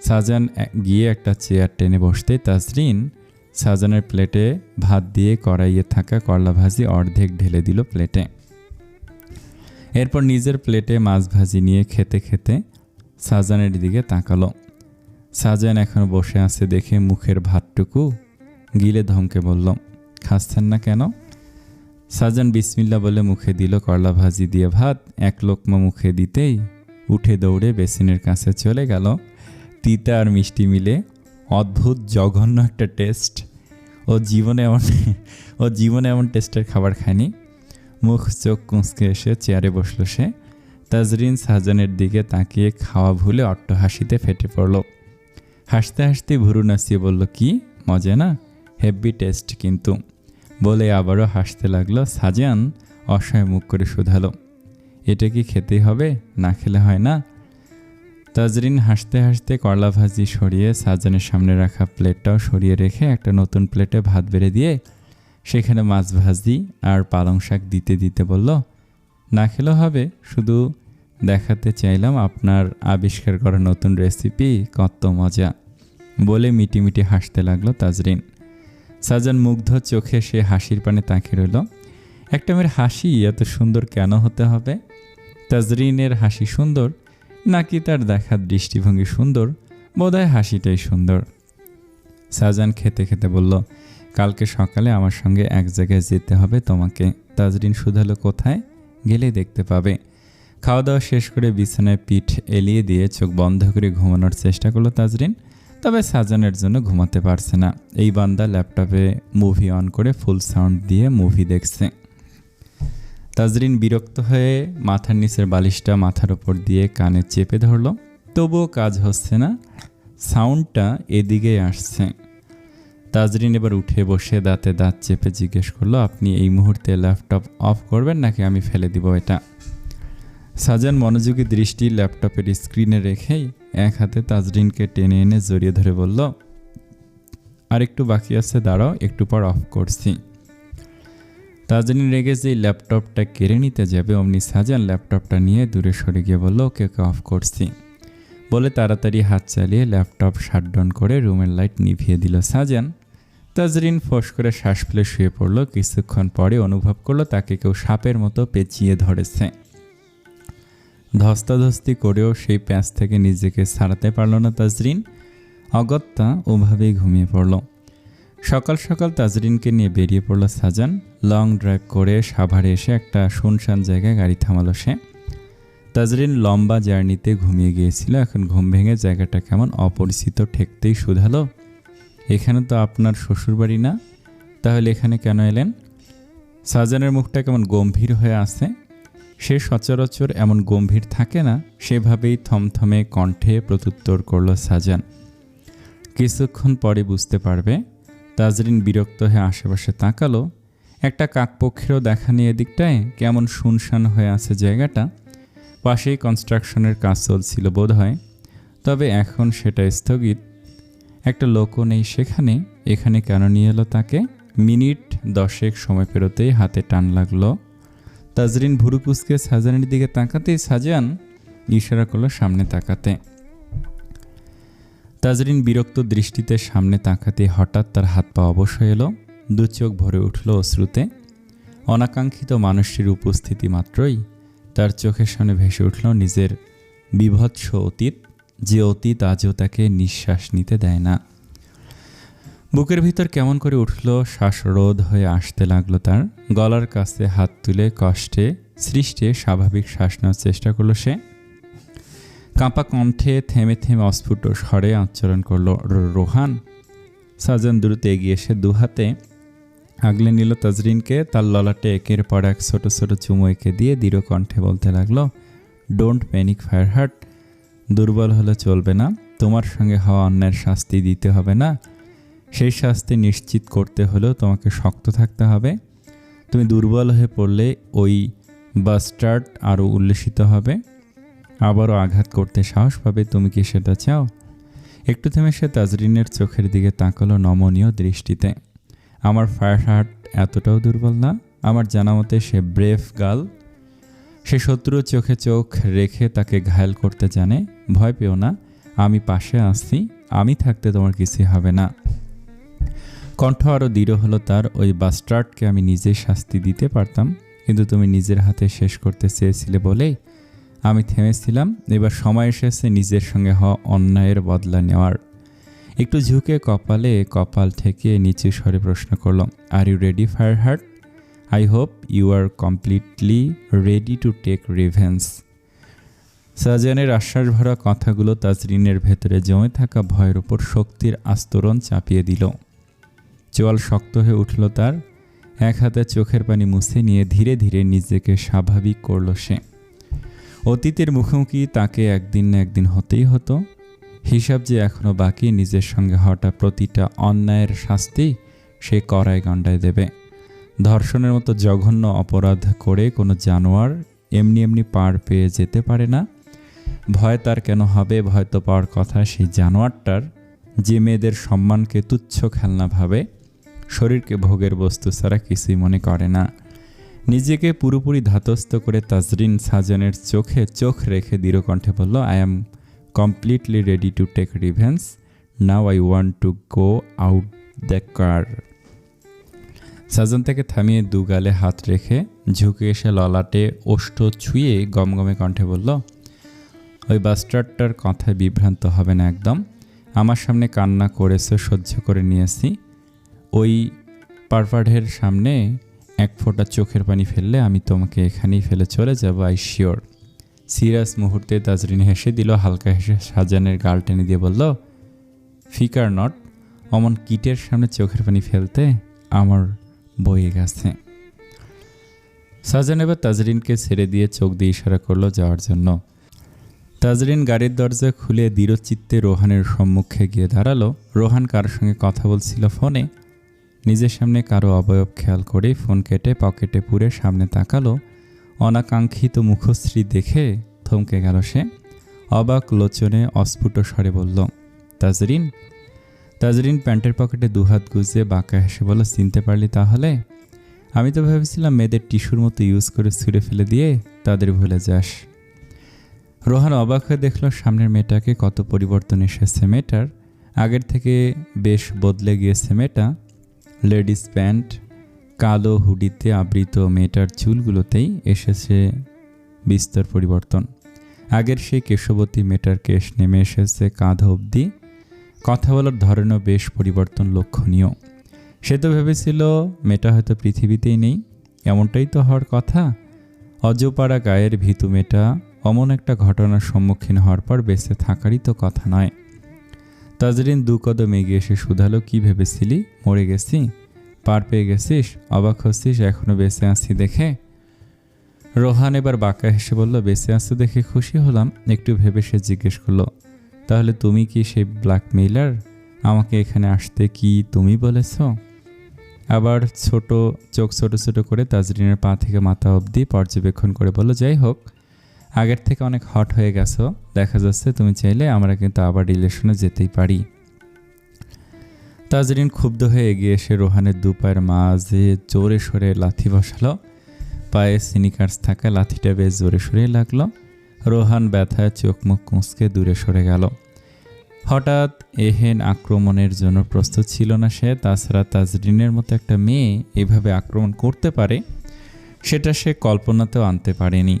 সাজান গিয়ে একটা চেয়ার টেনে বসতে তাজরিন সাজানের প্লেটে ভাত দিয়ে কড়াইয়ে থাকা করলা ভাজি অর্ধেক ঢেলে দিল প্লেটে। এরপর নিজের প্লেটে মাছ ভাজি নিয়ে খেতে খেতে সাজানের দিকে তাকালো। সাজান এখন বসে আছে দেখে মুখের ভাতটুকু গিলে ধমকে বলল, খাচ্ছেন না কেন? সাজান বিসমিল্লা বলে মুখে দিল করলা ভাজি দিয়ে ভাত। এক লোকমা মুখে দিতেই উঠে দৌড়ে বেসিনের কাছে চলে গেল। তিতা আর মিষ্টি মিলে অদ্ভুত জঘন্য একটা টেস্ট। ও জীবনে এমন টেস্টের খাবার খায়নি। মুখ চোখ কুঁচকে এসে চেয়ারে বসল সে। তাজরিন সাজানের দিকে তাকিয়ে খাওয়া ভুলে অট্ট হাসিতে ফেটে পড়ল। হাসতে হাসতে ভুরু নাচিয়ে বলল, কি মজা না, হেভি টেস্ট কিন্তু, বলে আবারও হাসতে লাগলো। সাজান অসহায় মুখ করে শুধালো, এটা কি খেতেই হবে, না খেলে হয় না? তাজরিন হাসতে হাসতে করলা ভাজি সরিয়ে সাজানের সামনে রাখা প্লেটটাও সরিয়ে রেখে একটা নতুন প্লেটে ভাত বেড়ে দিয়ে সেখানে মাছ ভাজি আর পালং শাক দিতে দিতে বলল, না খেলেও হবে, শুধু দেখাতে চাইলাম আপনার আবিষ্কার করা নতুন রেসিপি কত মজা, বলে মিটি মিটি হাসতে লাগলো তাজরিন। সাজান মুগ্ধ চোখে সে হাসির পানে তাকিয়ে রইল। একটা মেয়ের হাসি এত সুন্দর কেন হতে হবে? তাজরিনের হাসি সুন্দর নাকি তার দেখার দৃষ্টিভঙ্গি সুন্দর? বোধহয় হাসিটাই সুন্দর। সাজান খেতে খেতে বলল, কালকে সকালে আমার সঙ্গে এক জায়গায় যেতে হবে তোমাকে। তাজরিন শুধালো, কোথায়? গেলে দেখতে পাবে। খাওয়া দাওয়া শেষ করে বিছানায় পিঠ এলিয়ে দিয়ে চোখ বন্ধ করে ঘুমানোর চেষ্টা করলো তাজরিন। তবে সাজানের জন্য ঘুমাতে পারছে না। এই বান্দা ল্যাপটপে মুভি অন করে ফুল সাউন্ড দিয়ে মুভি দেখছে। তাজরিন বিরক্ত হয়ে মাথার নিচের বালিশটা মাথার ওপর দিয়ে কানে চেপে ধরল। তবুও কাজ হচ্ছে না, সাউন্ডটা এদিকেই আসছে। তাজরিন এবার উঠে বসে দাঁতে দাঁত চেপে জিজ্ঞেস করলো, আপনি এই মুহূর্তে ল্যাপটপ অফ করবেন নাকি আমি ফেলে দিব এটা? সাজান মনোযোগী দৃষ্টি ল্যাপটপের স্ক্রিনে রেখেই এক হাতে তাজরিনকে টেনে এনে জড়িয়ে ধরে বলল, আর একটু বাকি আছে, দাঁড়াও, একটু পর অফ করছি। তাজরিন রেগে যে ল্যাপটপটা কেড়ে নিতে যাবে অমনি সাজান ল্যাপটপটা নিয়ে দূরে সরে গিয়ে বলল, ওকে অফ করছি, বলে তাড়াতাড়ি হাত চালিয়ে ল্যাপটপ শাটডাউন করে রুমের লাইট নিভিয়ে দিল সাজান। তাজরিন ফোঁস করে শ্বাস ফেলে শুয়ে পড়ল। কিছুক্ষণ পরে অনুভব করলো তাকে কেউ সাপের মতো পেঁচিয়ে ধরেছে। ধস্তাধস্তি করেও সেই প্যাঁচ থেকে নিজেকে ছাড়াতে পারল না তাজরিন। অগত্যা ওভাবেই ঘুমিয়ে পড়ল। সকাল সকাল তাজরিনকে নিয়ে বেরিয়ে পড়ল সাজান। লং ড্রাইভ করে সাভারে এসে একটা শুনশান জায়গায় গাড়ি থামালো সে। তাজরিন লম্বা জার্নিতে ঘুমিয়ে গিয়েছিল। এখন ঘুম ভেঙে জায়গাটা কেমন অপরিচিত ঠেকতেই শুধালো, এখানে তো আপনার শ্বশুরবাড়ি না, তাহলে এখানে কেন এলেন? সাজানের মুখটা কেমন গম্ভীর হয়ে আছে। সে সচরাচর এমন গম্ভীর থাকে না। সেভাবেই থমথমে কণ্ঠে প্রত্যুত্তর করল সাজান। কিছুক্ষণ পরে বুঝতে পারবে। তাজরিন বিরক্ত হয়ে আশেপাশে তাকালো। একটা কাকপক্ষীরও দেখা নেই এদিকটায়। কেমন শুনশান হয়ে আছে জায়গাটা। পাশেই কনস্ট্রাকশনের কাজ চলছিল বোধ হয়, তবে এখন সেটা স্থগিত। একটা লোকও নেই সেখানে। এখানে কেন নিয়ে এলো তাকে? মিনিট 10 সময় পেরোতেই হাতে টান লাগলো। তাজরিন ভুরু কুঁচকে সাজানের দিকে তাকাতেই সাজান ইশারা করলো সামনে তাকাতে। তাজরিন বিরক্ত দৃষ্টিতে সামনে তাকাতে হঠাৎ তার হাত পা অবশ হয়ে এলো। দু চোখ ভরে উঠল অশ্রুতে। অনাকাঙ্ক্ষিত মানুষটির উপস্থিতি মাত্রই তার চোখের সামনে ভেসে উঠল নিজের বিভৎস অতীত, যে অতীত আজও তাকে নিঃশ্বাস নিতে দেয় না। বুকের ভিতর কেমন করে উঠল, শ্বাসরোধ হয়ে আসতে লাগলো তার। গলার কাছে হাত তুলে কষ্টে সৃষ্টে স্বাভাবিক শ্বাস নেওয়ার চেষ্টা করলো সে। কাঁপা কণ্ঠে থেমে থেমে অস্ফুট স্বরে আচরণ করল, রোহান। সাজান দ্রুত এগিয়ে এসে দুহাতে আগলে নিল তাজরিনকে। তার ললাটে একের পর এক ছোট ছোট চুমু এঁকে দিয়ে দৃঢ় কণ্ঠে বলতে লাগলো, ডোন্ট প্যানিক ফায়ারহার্ট। দুর্বল হলে চলবে না। তোমার সঙ্গে হওয়া অন্যায়ের শাস্তি দিতে হবে না, সেই শাস্তি নিশ্চিত করতে হলেও তোমাকে শক্ত থাকতে হবে। তুমি দুর্বল হয়ে পড়লে ওই বাস্টার্ড আরও উল্লসিত হবে, আবারও আঘাত করতে সাহস পাবে। তুমি কি সেটা চাও? একটু থেমে সে তাজরিনের চোখের দিকে তাকালো নমনীয় দৃষ্টিতে। আমার ফায়ারহার্ট এতটাও দুর্বল না। আমার জানা মতে সে ব্রেভ গার্ল। সে শত্রুর চোখে চোখ রেখে তাকে ঘায়েল করতে জানে। ভয় পেও না, আমি পাশে আসছি। আমি থাকতে তোমার কিছুই হবে না। কণ্ঠ আরও দৃঢ় হলো তার। ওই বাস্টার্ডকে আমি নিজেই শাস্তি দিতে পারতাম, কিন্তু তুমি নিজের হাতে শেষ করতে চেয়েছিলে বলেই আমি থেমেছিলাম। এবার সময় এসেছে নিজের সঙ্গে হওয়া অন্যায়ের বদলা নেওয়ার। একটু ঝুঁকে কপাল ঠেকিয়ে নিচু স্বরে প্রশ্ন করল, are you ready Fireheart? I hope you are completely ready to take revenge. সাজানের আশ্বাস ভরা কথাগুলো তাজরিনের ভেতরে জমে থাকা ভয়ের উপর শক্তির আস্তরণ চাপিয়ে দিল। চোয়াল শক্ত হয়ে উঠল তার। এক হাতে চোখের পানি মুছে নিয়ে ধীরে ধীরে নিজেকে স্বাভাবিক করল সে। অতীতের মুখোমুখি তাকে একদিন না একদিন হতেই হতো। হিসাব যে এখনও বাকি। নিজের সঙ্গে হওয়াটা প্রতিটা অন্যায়ের শাস্তি সে কড়ায় গণ্ডায় দেবে। ধর্ষণের মতো জঘন্য অপরাধ করে কোনো জানোয়ার এমনি এমনি পার পেয়ে যেতে পারে না। ভয় তার কেন হবে? ভয় তো পাওয়ার কথা সেই জানোয়ারটার, যে মেয়েদের সম্মানকে তুচ্ছ খেলনা ভাবে, শরীরকে ভোগের বস্তু ছাড়া কিছুই মনে করে না। নিজেকে পুরোপুরি ধাতস্থ করে তাজরিন সাজানের চোখে চোখ রেখে দৃঢ় কণ্ঠে বলল, I am completely ready to take revenge. Now I want to go out the car. Sajan তাকে থামিয়ে দু গালে হাত রেখে ঝুঁকে এসে ললাটে ওষ্ঠ ছুঁয়ে গমগমে কণ্ঠে বলল, ওই বাস্টার্ডটার কথায় বিভ্রান্ত হবে না একদম। আমার সামনে কান্না করেছে, সহ্য করে নিয়েছি। ওই পারভার্ডের সামনে এক ফোঁটা চোখের পানি ফেললে আমি তোমাকে এখানেই ফেলে চলে যাব, আই শিওর। সিরিয়াস মুহূর্তে তাজরিন হেসে দিল। হালকা হেসে সাজানের গাল টেনে দিয়ে বলল, ফিকার নট। অমন কিটের সামনে চোখের পানি ফেলতে আমার বয়ে গেছে। সাজান এবার তাজরিনকে ছেড়ে দিয়ে চোখ দিয়ে ইশারা করলো যাওয়ার জন্য। তাজরিন গাড়ির দরজা খুলে দৃঢ়চিত্তে রোহানের সম্মুখে গিয়ে দাঁড়ালো। রোহান কারোর সঙ্গে কথা বলছিল ফোনে। নিজের সামনে কারো অবয়ব খেয়াল করে ফোন কেটে পকেটে পুরে সামনে তাকালো। অনাকাঙ্ক্ষিত মুখশ্রী দেখে থমকে গেল সে। অবাক লোচনে অস্ফুট স্বরে বলল, তাজরিন। তাজরিন প্যান্টের পকেটে দুহাত গুজে বাঁকা হেসে বলল, চিনতে পারলি তাহলে? আমি তো ভেবেছিলাম মেয়েদের টিস্যুর মতো ইউজ করে ছুঁড়ে ফেলে দিয়ে তাদের ভুলে যাস। রোহান অবাক হয়ে দেখল সামনের মেয়েটাকে। কত পরিবর্তন এসেছে মেয়েটার। আগের থেকে বেশ বদলে গিয়েছে মেয়েটা। লেডিস প্যান্ট, কালো হুডিতে আবৃত মেয়েটার চুলগুলোতেই এসেছে বিস্তর পরিবর্তন। আগের সেই কেশবতী মেয়েটার কেশ নেমে এসেছে কাঁধ অবধি। কথা বলার ধরনেও বেশ পরিবর্তন লক্ষণীয়। সে তো ভেবেছিল মেয়েটা হয়তো পৃথিবীতেই নেই। এমনটাই তো হওয়ার কথা। অজপাড়া গায়ের ভীতু মেয়েটা অমন একটা ঘটনার সম্মুখীন হওয়ার পর বেঁচে থাকারই তো কথা নয়। তাজরিন 2 কদম এগিয়ে এসে শুধালো, কি ভেবেছিলি মরে গেছি? পার পেয়ে গেছিস? অবাক হচ্ছিস এখনো বেঁচে আছি দেখে? রোহান এবার বাঁকা হেসে বলল, বেঁচে আছো দেখে খুশি হলাম। একটু ভেবে সে জিজ্ঞেস করলো, তাহলে তুমি কি সেই ব্ল্যাকমেইলার? আমাকে এখানে আসতে কি তুমি বলেছ? আবার ছোট ছোট করে তাজরিনের পা থেকে মাথা অবধি পর্যবেক্ষণ করে বলল, যাই হোক, আগের থেকে অনেক হট হয়ে গেছো দেখা যাচ্ছে। তুমি চাইলে আমরা কিন্তু আবার রিলেশনে যেতেই পারি। তাজরিন ক্ষুব্ধ হয়ে এগিয়ে এসে রোহানের 2 পায়ের মাঝে জোরে সরে লাথি বসালো। পায়ে সিনিকার্স থাকা লাথিটা বেশ জোরে সরে লাগলো। রোহান ব্যথায় চোখ মুখ কুঁচকে দূরে সরে গেল। হঠাৎ এহেন আক্রমণের জন্য প্রস্তুত ছিল না সে। তাছাড়া তাজরিনের মতো একটা মেয়ে এভাবে আক্রমণ করতে পারে সেটা সে কল্পনাতেও আনতে পারেনি।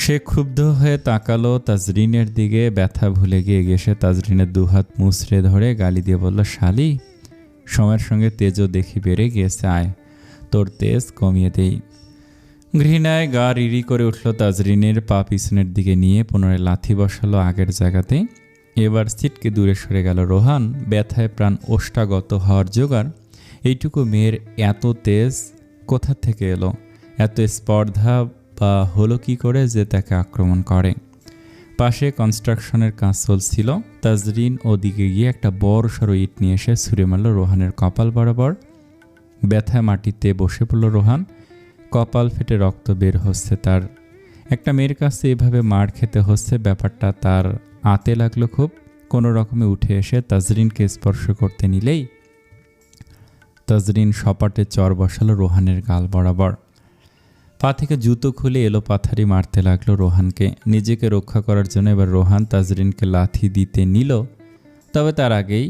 সে ক্ষুব্ধ হয়ে তাকালো তাজরিনের দিকে। ব্যথা ভুলে গিয়ে এসে তাজরিনের 2 হাত মুচড়ে ধরে গালি দিয়ে বলল, শালি, সময়ের সঙ্গে তেজও দেখি বেড়ে গিয়েছে, আয় তোর তেজ কমিয়ে দেই। ঘৃণায় গা রিরি করে উঠল তাজরিনের। পা পিছনের দিকে নিয়ে পুনরায় লাথি বসালো আগের জায়গাতেই। এবার সিটকে দূরে সরে গেল রোহান। ব্যথায় প্রাণ ওষ্ঠাগত হওয়ার জোগাড়। এইটুকু মেয়ের এত তেজ কোথা থেকে এলো? এত স্পর্ধা বা হলো কি করে যে তাকে আক্রমণ করে? পাশে কনস্ট্রাকশনের কাজ চলছিল। তাজরিন ওদিকে গিয়ে একটা বড় সড়ো ইট নিয়ে এসে ছুঁড়ে মারল রোহানের কপাল বরাবর। ব্যথায় মাটিতে বসে পড়ল রোহান। কপাল ফেটে রক্ত বের হচ্ছে তার। একটা মেয়ের কাছে এভাবে মার খেতে হচ্ছে, ব্যাপারটা তার আতে লাগলো খুব। কোনো রকমে উঠে এসে তাজরিনকে স্পর্শ করতে নিলেই তাজরিন সপাটে চর বসালো রোহানের গাল বরাবর। পা থেকে জুতো খুলে এলো পাথারি মারতে লাগলো রোহানকে। নিজেকে রক্ষা করার জন্য এবার রোহান তাজরিনকে লাথি দিতে নিল। তবে তার আগেই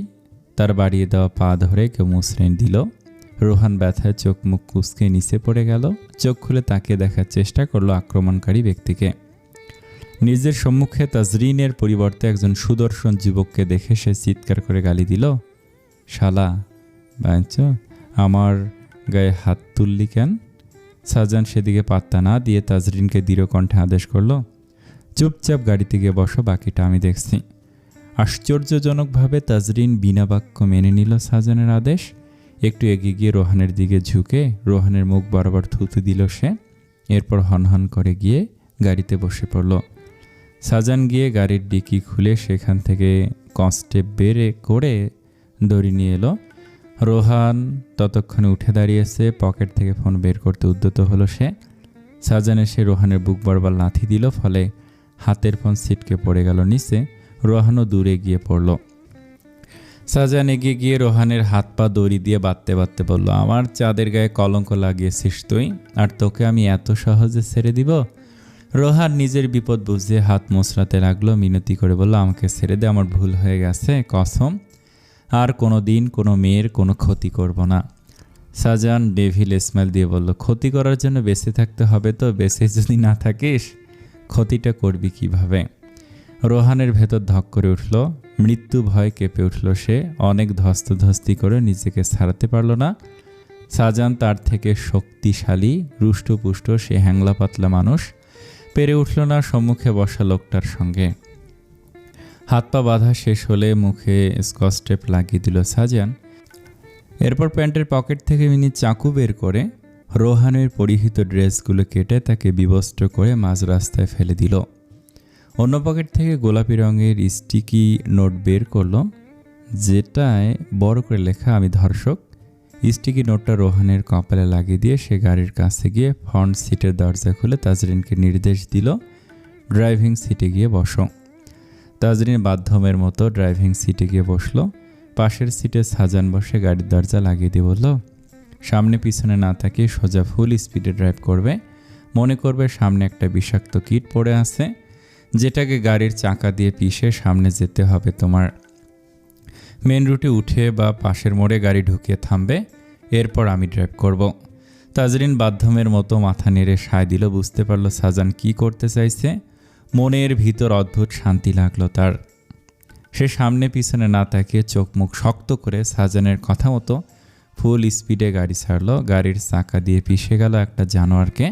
তার বাড়িয়ে দেওয়া পা ধরে কেউ মুচড়ে দিল। রোহান ব্যথায় চোখ মুখ কুঁচকে নিচে পড়ে গেল। চোখ খুলে তাকিয়ে দেখার চেষ্টা করলো আক্রমণকারী ব্যক্তিকে। নিজের সম্মুখে তাজরিনের পরিবর্তে একজন সুদর্শন যুবককে দেখে সে চিৎকার করে গালি দিল, শালা বাঞ্চ, আমার গায়ে হাত তুললি কেন? শাহজাহান সেদিকে পাত্তা না দিয়ে তাজরিনকে দৃঢ় কণ্ঠে আদেশ করলো, চুপচাপ গাড়িতে গিয়ে বসো, বাকিটা আমি দেখছি। আশ্চর্যজনকভাবে তাজরিন বিনা বাক্য মেনে নিল শাহজাহানের আদেশ। একটু এগিয়ে গিয়ে রোহানের দিকে ঝুঁকে রোহানের মুখ বরাবর থুতু দিল সে। এরপর হনহন করে গিয়ে গাড়িতে বসে পড়ল। শাহজাহান গিয়ে গাড়ির ডিকি খুলে সেখান থেকে কনস্টেপ বের করে দড়ি নিয়ে এলো। রোহান ততক্ষণে উঠে দাঁড়িয়েছে। পকেট থেকে ফোন বের করতে উদ্যত হলো সে। শাহজাহান এসে রোহানের বুক বরাবর লাথি দিল, ফলে হাতের ফোন ছিটকে পড়ে গেল নিচে। রোহানও দূরে গিয়ে পড়ল। শাহজাহান এগিয়ে গিয়ে রোহানের হাত পা দড়ি দিয়ে বাঁধতে বাঁধতে বলল, আমার চাঁদের গায়ে কলঙ্ক লাগিয়েছিস তুই, আর তোকে আমি এত সহজে ছেড়ে দিব? রোহান নিজের বিপদ বুঝে হাত মোচড়াতে লাগলো। মিনতি করে বলল, আমাকে ছেড়ে দে, আমার ভুল হয়ে গেছে, কসম, আর কোনো দিন কোনো মেয়ের কোনো ক্ষতি করব না। শাহজাহান ডেভিল স্মাইল দিয়ে বলল, ক্ষতি করার জন্য বেঁচে থাকতে হবে তো, বেঁচে যদি না থাকিস ক্ষতিটা করবি কিভাবে? রোহানের ভেতর ধক করে উঠল। মৃত্যু ভয় কেঁপে উঠল সে। অনেক ধস্তাধস্তি করে নিজেকে ছাড়াতে পারল না। শাহজাহান তার থেকে শক্তিশালী, রুষ্টপুষ্ট, সে হ্যাংলা পাতলা মানুষ। পেরে উঠল না সম্মুখে বসা লোকটার সঙ্গে। হাত পা বাঁধা শেষ হলে মুখে স্কচ টেপ লাগিয়ে দিল শাহজাহান। এরপর প্যান্টের পকেট থেকে মিনি চাকু বের করে রোহানের পরিহিত ড্রেসগুলো কেটে তাকে বিবস্ত্র করে মাঝ রাস্তায় ফেলে দিল। অন্য পকেট থেকে গোলাপি রঙের স্টিকি নোট বের করলো, যেটায় বড় করে লেখা, আমি ধর্ষক। স্টিকি নোটটা রোহানের কপালে লাগিয়ে দিয়ে সে গাড়ির কাছে গিয়ে ফ্রন্ট সিটের দরজা খুলে তাজরিনকে নির্দেশ দিল, ড্রাইভিং সিটে গিয়ে বসো। তাজরিন বাধ্যমের মতো ড্রাইভিং সিটে গিয়ে বসলো। পাশের সিটে শাহজাহান বসে গাড়ির দরজা লাগিয়ে দিয়ে বলল, সামনে পিছনে না তাকিয়ে সোজা ফুল স্পিডে ড্রাইভ করবে। মনে করবে সামনে একটা বিষাক্ত কিট পড়ে আছে, যেটাকে গাড়ির চাকা দিয়ে পিষে সামনে যেতে হবে তোমার। মেন রুটে উঠে বা পাশের মোড়ে গাড়ি ঢুকিয়ে থামবে, এরপর আমি ড্রাইভ করব। তাজরিন বাধ্যমের মতো মাথা নেড়ে সায় দিল। বুঝতে পারল শাহজাহান কী করতে চাইছে। মনের ভিতর অদ্ভুত শান্তি লাগলো তার। সে সামনে পিছনে না তাকিয়ে চোখ মুখ শক্ত করে শাহজাহানের কথা মতো ফুল স্পিডে গাড়ি ছাড়লো। গাড়ির চাকা দিয়ে পিষে গেল একটা জানোয়ারকে,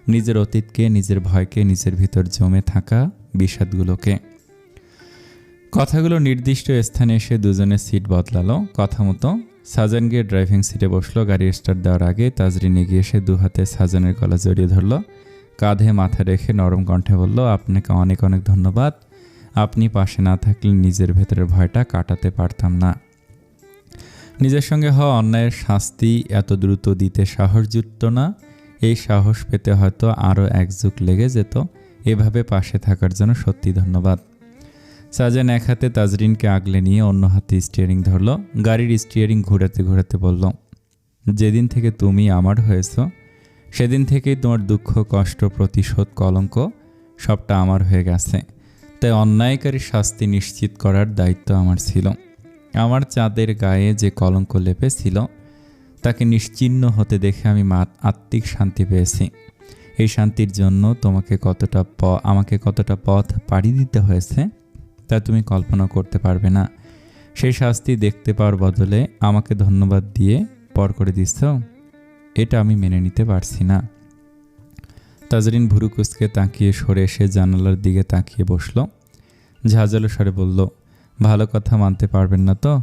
নিজের অতীতকে, নিজের ভয়কে, নিজের ভিতর জমে থাকা বিষাদগুলোকে। কথাগুলো নির্দিষ্ট স্থানে এসে দুজনের সিট বদলালো। কথা মতো সাজান গিয়ে ড্রাইভিং সিটে বসলো। গাড়ি স্টার্ট দেওয়ার আগে তাজরিন এগিয়ে এসে দু হাতে সাজানের গলা জড়িয়ে ধরল, কাঁধে মাথা রেখে নরম কণ্ঠে বলল, আপনাকে অনেক অনেক ধন্যবাদ। আপনি পাশে না থাকলে নিজের ভেতরের ভয়টা কাটাতে পারতাম না। নিজের সঙ্গে হওয়া অন্যায়ের শাস্তি এত দ্রুত দিতে সাহস জুটত না। এই সাহস পেতে হয়তো আরও এক যুগ লেগে যেত। এভাবে পাশে থাকার জন্য সত্যি ধন্যবাদ। সাজান এক হাতে তাজরিনকে আগলে নিয়ে অন্য হাতে স্টিয়ারিং ধরল। গাড়ির স্টিয়ারিং ঘোরাতে ঘোরাতে বলল, যেদিন থেকে তুমি আমার হয়েছ সেদিন থেকেই তোমার দুঃখ, কষ্ট, প্রতিশোধ, কলঙ্ক সবটা আমার হয়ে গেছে। তাই অন্যায়কারী শাস্তি নিশ্চিত করার দায়িত্ব আমার ছিল। আমার চাঁদের গায়ে যে কলঙ্ক লেপেছিল তাকে নিশ্চিহ্ন হতে দেখে আমি আত্মিক শান্তি পেয়েছি। এই শান্তির জন্য আমাকে কতটা পথ পাড়ি দিতে হয়েছে তা তুমি কল্পনা করতে পারবে না। সেই শাস্তি দেখতে পাওয়ার বদলে আমাকে ধন্যবাদ দিয়ে পর করে দিচ্ছ, এটা আমি মেনে নিতে পারছি না। তাজরিন ভুরু কুঁচকে তাকিয়ে সরে এসে জানালার দিকে তাকিয়ে বসল। ঝাঁঝালো স্বরে বলল, ভালো কথা মানতে পারবেন না তো?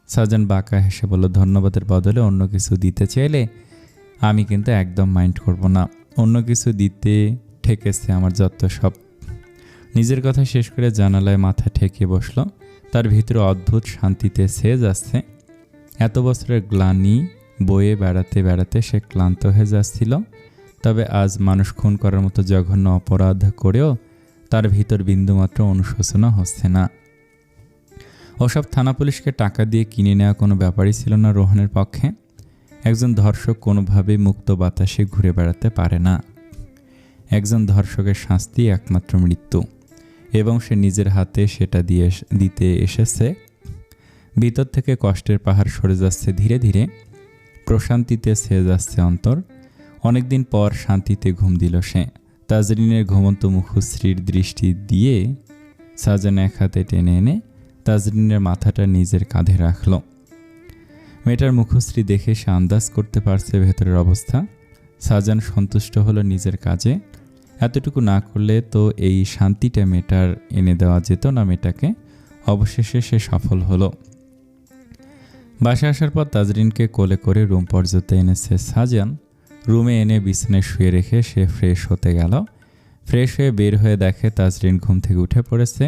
সাজান বাঁকা হেসে বলল, ধন্যবাদের বদলে অন্য কিছু দিতে চাইলে আমি কিন্তু একদম মাইন্ড করব না। অন্য কিছু দিতে ঠেকেছে আমার যত সব। নিজের কথা শেষ করে জানালায় মাথা ঠেকিয়ে বসল। তার ভিতরে অদ্ভুত শান্তিতে ছেয়ে যাচ্ছে। এত বছরের গ্লানি বয়ে বেড়াতে বেড়াতে সে ক্লান্ত হয়ে যাচ্ছিল। তবে আজ মানুষ খুন করার মতো জঘন্য অপরাধ করেও তার ভিতর বিন্দুমাত্র অনুশোচনা হচ্ছে না। ওসব থানা পুলিশকে টাকা দিয়ে কিনে নেওয়া কোনো ব্যাপারই ছিল না রোহনের পক্ষে। একজন ধর্ষক কোনোভাবেই মুক্ত বাতাসে ঘুরে বেড়াতে পারে না। একজন ধর্ষকের শাস্তি একমাত্র মৃত্যু, এবং সে নিজের হাতে সেটা দিতে এসেছে। ভিতর থেকে কষ্টের পাহাড় সরে যাচ্ছে ধীরে ধীরে, প্রশান্তিতে ছেয়ে যাচ্ছে অন্তর। অনেকদিন পর শান্তিতে ঘুম দিল সে। তাজরিনের ঘুমন্ত মুখশ্রীর দৃষ্টি দিয়ে সাজান এক হাতে টেনে এনে তাজরিনের মাথাটা নিজের কাঁধে রাখল। মেয়েটার মুখশ্রী দেখে সে আন্দাজ করতে পারছে ভেতরের অবস্থা। সাজান সন্তুষ্ট হলো নিজের কাজে। এতটুকু না করলে তো এই শান্তিটা মেয়েটার এনে দেওয়া যেত না মেয়েটাকে। অবশেষে সে সফল হলো। বাসায় আসার পর তাজরিনকে কোলে করে রুম পর্যন্ত এনেছে সাজান। রুমে এনে বিছানায় শুয়ে রেখে সে ফ্রেশ হতে গেল। ফ্রেশ হয়ে বের হয়ে দেখে তাজরিন ঘুম থেকে উঠে পড়েছে।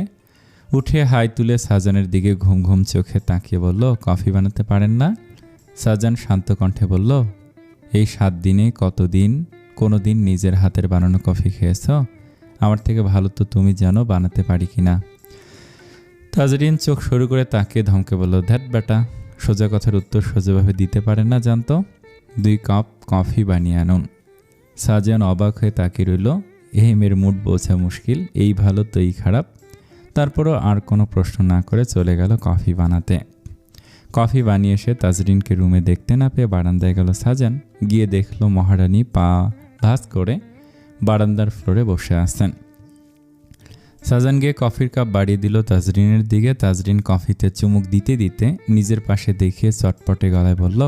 উঠে হাই তুলে সাজানের দিকে ঘুম ঘুম চোখে তাকিয়ে বলল, কফি বানাতে পারেন না? সাজান শান্ত কণ্ঠে বলল, এই 7 দিনে কোনো দিন নিজের হাতের বানানো কফি খেয়েছ? আমার থেকে ভালো তো তুমি জানো বানাতে পারি কিনা। তাজরিন চোখ সরু করে তাকিয়ে ধমকে বলল, ধ্যাট বেটা, সোজা কথার উত্তর সোজাভাবে দিতে পারেন না জানতো? 2 কাপ কফি বানিয়ে আনুন। সাজান অবাক হয়ে তাকিয়ে রইল। এই মেয়ের মুড বোঝা মুশকিল, এই ভালো তো এই খারাপ। তারপরও আর কোনো প্রশ্ন না করে চলে গেল কফি বানাতে। কফি বানিয়ে এসে তাজরিনকে রুমে দেখতে না পেয়ে বারান্দায় গেল সাজান। গিয়ে দেখল মহারানী পা ভাঁজ করে বারান্দার ফ্লোরে বসে আছেন। সাজান গিয়ে কফির কাপ বাড়িয়ে দিল তাজরিনের দিকে। তাজরিন কফিতে চুমুক দিতে দিতে নিজের পাশে দেখিয়ে চটপটে গলায় বলল,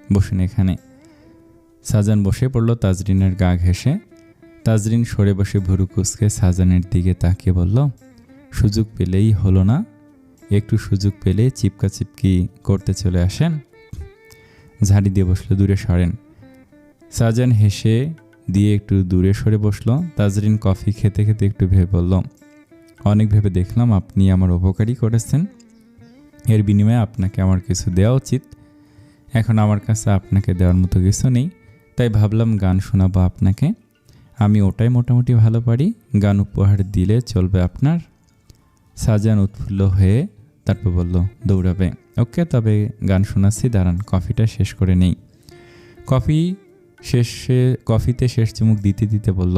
বসুন এখানে। সাজান বসে পড়ল তাজরিনের গা ঘেঁষে। তাজরিন সরে বসে ভুরু কুঁচকে সাজানের দিকে তাকিয়ে বলল, সুযোগ পেলেই হলো না? একটু সুযোগ পেলে চিপকা চিপকি করতে চলে আসেন। ঝাড়ি দিয়ে বসলো, দূরে সরেন। সাজান হেসে দিয়ে একটু দূরে সরে বসলো। তাজরিন কফি খেতে খেতে একটু ভেবে বলল, অনেক ভেবে দেখলাম আপনি আমার উপকারই করেছেন। এর বিনিময়ে আপনাকে আমার কিছু দেওয়া উচিত। এখন আমার কাছে আপনাকে দেওয়ার মতো কিছু নেই, তাই ভাবলাম গান শোনাবো আপনাকে। আমি ওটাই মোটামুটি ভালো পারি, গান উপহার দিলে চলবে আপনার? সাজান উৎফুল্ল হয়ে তারপর বলল, দৌড়াবে? ওকে, তবে গান শোনাচ্ছি, দাঁড়ান কফিটা শেষ করে নেই। কফিতে শেষ চুমুক দিতে দিতে বলল,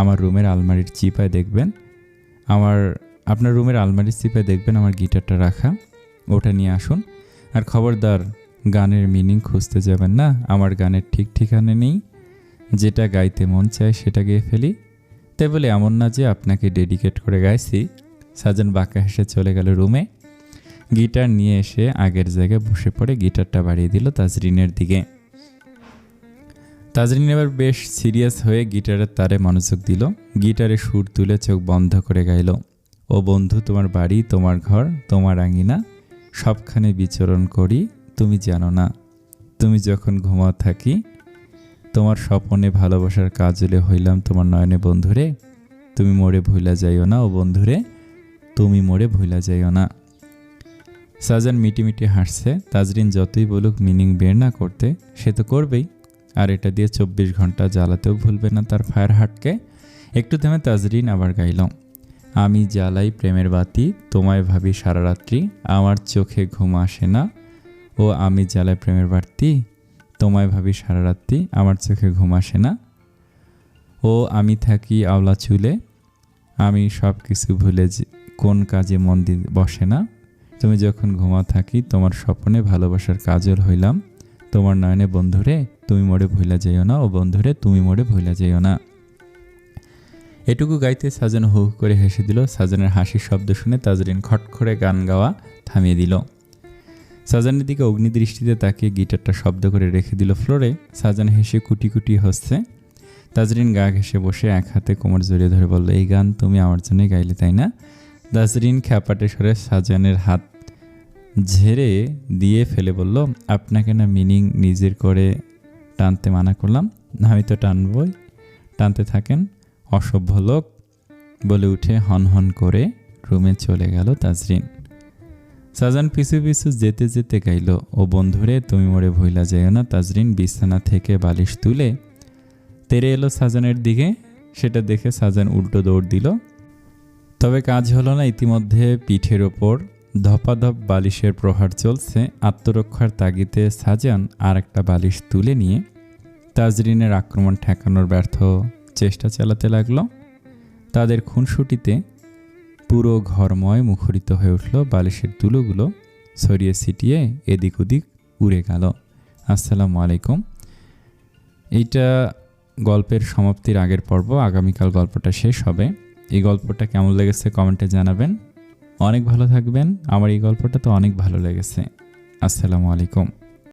আমার রুমের আলমারির চিপায় দেখবেন আপনার রুমের আলমারির চিপায় দেখবেন আমার গিটারটা রাখা, ওটা নিয়ে আসুন। আর খবরদার গানের মিনিং খুঁজতে যাবেন না, আমার গানের ঠিক ঠিকানা নেই। যেটা গাইতে মন চায় সেটা গেয়ে ফেলি। তাই বলে এমন না যে আপনাকে ডেডিকেট করে গাইছি। সাজান বাঁকা হেসে চলে গেল রুমে। গিটার নিয়ে এসে আগের জায়গায় বসে পড়ে গিটারটা বাড়িয়ে দিল তাজরিনের দিকে। তাজরিন এবার বেশ সিরিয়াস হয়ে গিটারের তারে মনোযোগ দিল। গিটারে সুর তুলে চোখ বন্ধ করে গাইল, ও বন্ধু তোমার বাড়ি, তোমার ঘর, তোমার আঙিনা, সবখানে বিচরণ করি, তুমি জানো না। তুমি যখন ঘুমাও থাকি, তোমার স্বপনে ভালোবাসার কাজলে হইলাম তোমার নয়নে বন্ধুরে, তুমি মোরে ভুলা যাইও না, ও বন্ধুরে তুমি মোরে ভুলা যাইও না। সাজান মিটিমিটি হাসছে। তাজরিন যতই বলুক মিনিং বের না করতে, সে তো করবেই, আর এটা দিয়ে 24 ঘন্টা জ্বালাতেও ভুলবে না তার ফায়ার হার্টকে। একটু থেমে তাজরিন আবার গাইল, আমি জ্বালাই প্রেমের বাতি, তোমায় ভাবি সারা রাত্রি, আমার চোখে ঘুম আসে না, ও আমি জ্বালাই প্রেমের বাতি, তোমায় ভাবি সারা রাত্রি, আমার চোখে ঘুম আসে না, ও আমি থাকি আওলা চুলে, আমি সব কিছু ভুলে কোন কাজে মন বসে না, তুমি যখন ঘুমা থাকি, তোমার স্বপ্নে ভালোবাসার কাজল হইলাম তোমার নয়নে বন্ধুরে, তুমি মোড়ে ভুলা যাইও না, ও বন্ধুরে তুমি মোড়ে ভুলা যাইও না। এটুকু গাইতে সাজান হু করে হেসে দিল। সাজানের হাসির শব্দ শুনে তাজরিন খট করে গান গাওয়া থামিয়ে দিল। সাজানের দিকে অগ্নিদৃষ্টিতে তাকিয়ে গিটারটা শব্দ করে রেখে দিল ফ্লোরে। সাজান হেসে কুটি কুটি হচ্ছে। তাজরিন গা ঘেঁষে বসে এক হাতে কোমর জড়িয়ে ধরে বলল, এই গান তুমি আমার জন্যই গাইলে তাই না? তাজরিন খ্যাপাটে সরে সাজানের হাত ঝেড়ে দিয়ে ফেলে বলল, আপনাকে না মিনিং নিজের করে টানতে মানা করলাম, আমি তো টানবই, টানতে থাকেন অসভ্য লোক, বলে উঠে হন হন করে রুমে চলে গেল তাজরিন। সাজান পিছু পিছু যেতে যেতে গাইল, ও বন্ধুরে তুমি মোরে ভুলা যাইও না। তাজরিন বিছানা থেকে বালিশ তুলে তেরে এলো সাজানের দিকে। সেটা দেখে সাজান উল্টো দৌড় দিল। তবে কাজ হলো না। ইতিমধ্যে পিঠের ওপর ধপাধপ বালিশের প্রহার চলছে। আত্মরক্ষার তাগিদে সাজান আর একটা বালিশ তুলে নিয়ে তাজরিনের আক্রমণ ঠেকানোর ব্যর্থ চেষ্টা চালাতে লাগলো। তাদের খুনসুটিতে পুরো ঘরময় মুখরিত হয়ে উঠল। বালিশের তুলোগুলো ছড়িয়ে ছিটিয়ে এদিক ওদিক উড়ে গেল। আসসালামু আলাইকুম। এইটা গল্পের সমাপ্তির আগের পর্ব। আগামীকাল গল্পটা শেষ হবে। এই গল্পটা কেমন লেগেছে কমেন্টে জানাবেন। অনেক ভালো থাকবেন। আমার এই গল্পটা তো অনেক ভালো লেগেছে। আসসালামু আলাইকুম।